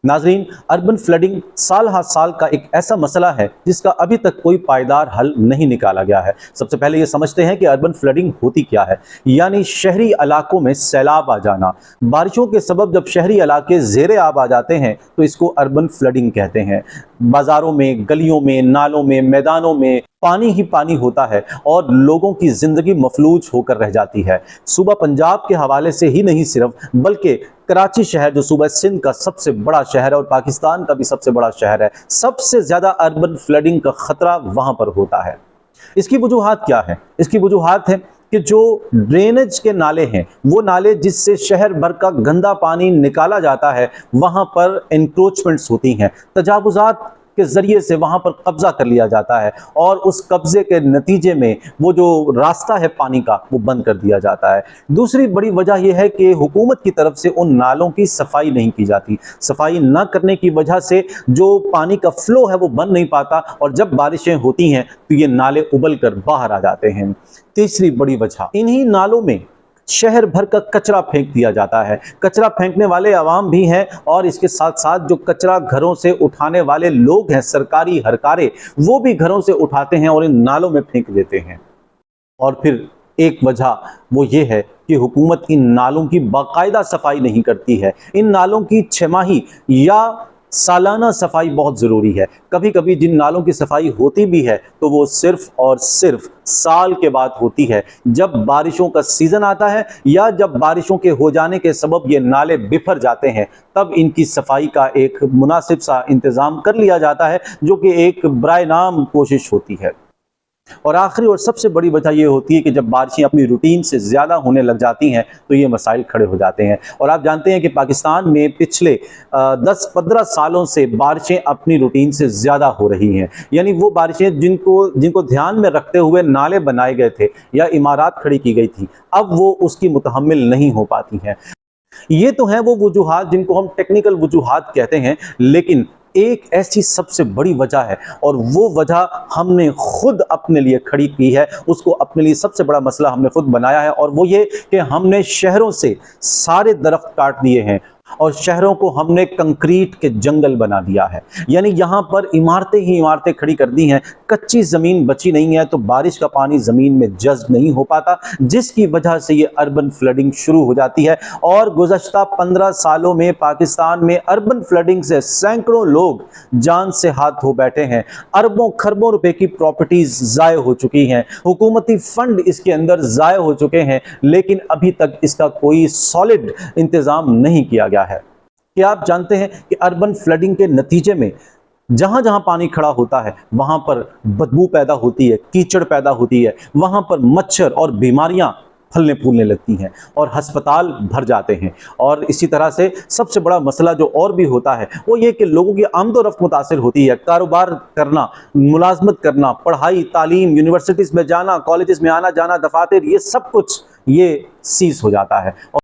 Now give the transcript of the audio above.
नाजरीन, urban flooding साल हर साल का एक ऐसा मसला है जिसका अभी तक कोई पायदार हल नहीं निकाला गया है। सबसे पहले ये समझते हैं कि अर्बन फ्लडिंग होती क्या है। यानी शहरी इलाकों में सैलाब आ जाना। बारिशों के सबब जब शहरी इलाके ज़ेरे आब आ जाते हैं तो इसको अर्बन फ्लडिंग कहते हैं। बाज़ारों में, गलियों में, नालों में, मैदानों में पानी ही पानी होता है और लोगों की ज़िंदगी मफलूज होकर रह जाती है। सूबा पंजाब के हवाले से ही नहीं सिर्फ, बल्कि कराची शहर जो सूबा सिंध का सबसे बड़ा शहर है और पाकिस्तान का भी सबसे बड़ा शहर है, सबसे ज़्यादा अर्बन फ्लडिंग का ख़तरा वहाँ पर होता है। इसकी वजूहात क्या है? इसकी वजूहात है कि जो ड्रेनेज के नाले हैं, वो नाले जिससे शहर भर का गंदा पानी निकाला जाता है, वहाँ पर इंक्रोचमेंट्स होती हैं, तजावुज़ात के ज़रिए से वहाँ पर कब्ज़ा कर लिया जाता है और उस कब्ज़े के नतीजे में वो जो रास्ता है पानी का वो बंद कर दिया जाता है। दूसरी बड़ी वजह यह है कि हुकूमत की तरफ से उन नालों की सफाई नहीं की जाती। सफाई न करने की वजह से जो पानी का फ़्लो है वो बन नहीं पाता और जब बारिशें होती हैं तो ये नाले उबल कर बाहर आ जाते हैं। तीसरी बड़ी वजह, इन्हीं नालों में शहर भर का कचरा फेंक दिया जाता है। कचरा फेंकने वाले अवाम भी हैं और इसके साथ साथ जो कचरा घरों से उठाने वाले लोग हैं, सरकारी हरकारे, वो भी घरों से उठाते हैं और इन नालों में फेंक देते हैं। और फिर एक वजह वो ये है कि हुकूमत इन नालों की बाकायदा सफाई नहीं करती है। इन नालों की छमाही या सालाना सफाई बहुत ज़रूरी है। कभी कभी जिन नालों की सफाई होती भी है तो वो सिर्फ़ और सिर्फ साल के बाद होती है, जब बारिशों का सीज़न आता है या जब बारिशों के हो जाने के सबब ये नाले बिफर जाते हैं, तब इनकी सफाई का एक मुनासिब सा इंतज़ाम कर लिया जाता है, जो कि एक बराए नाम कोशिश होती है। और आखिरी और सबसे बड़ी वजह यह होती है कि जब बारिशें अपनी रूटीन से ज़्यादा होने लग जाती हैं तो ये मसाइल खड़े हो जाते हैं। और आप जानते हैं कि पाकिस्तान में पिछले 10-15 सालों से बारिशें अपनी रूटीन से ज़्यादा हो रही हैं। यानी वो बारिशें जिनको ध्यान में रखते हुए नाले बनाए गए थे या इमारत खड़ी की गई थी, अब वो उसकी मुतहम्मिल नहीं हो पाती हैं। ये तो हैं वो वजूहात जिनको हम टेक्निकल वजूहात कहते हैं, लेकिन एक ऐसी सबसे बड़ी वजह है और वो वजह हमने खुद अपने लिए खड़ी की है, उसको अपने लिए सबसे बड़ा मसला हमने खुद बनाया है, और वो ये कि हमने शहरों से सारे दरख्त काट दिए हैं और शहरों को हमने कंक्रीट के जंगल बना दिया है। यानी यहाँ पर इमारतें ही इमारतें खड़ी कर दी हैं, कच्ची ज़मीन बची नहीं है, तो बारिश का पानी ज़मीन में जज़्ब नहीं हो पाता, जिसकी वजह से ये अर्बन फ्लडिंग शुरू हो जाती है। और गुज़श्ता 15 सालों में पाकिस्तान में अर्बन फ्लडिंग से सैकड़ों लोग जान से हाथ धो बैठे हैं। अरबों खरबों रुपए की प्रॉपर्टीज़ ज़ाय हो चुकी हैं, हुकूमती फ़ंड इसके अंदर ज़ाय हो चुके हैं, लेकिन अभी तक इसका कोई सॉलिड इंतज़ाम नहीं किया गया है। कि आप जानते हैं कि अर्बन फ्लडिंग के नतीजे में जहां जहां पानी खड़ा होता है वहां पर बदबू पैदा होती है, कीचड़ पैदा होती है, वहां पर मच्छर और बीमारियां फलने फूलने लगती हैं और अस्पताल भर जाते हैं। और इसी तरह से सबसे बड़ा मसला जो और भी होता है वो ये कि लोगों की आमदोरफ्त मुतासिर होती है। कारोबार करना, मुलाजमत करना, पढ़ाई, तालीम, यूनिवर्सिटीज़ में जाना, कॉलेजेस में आना जाना, दफातर, ये सब कुछ ये सीज हो जाता है।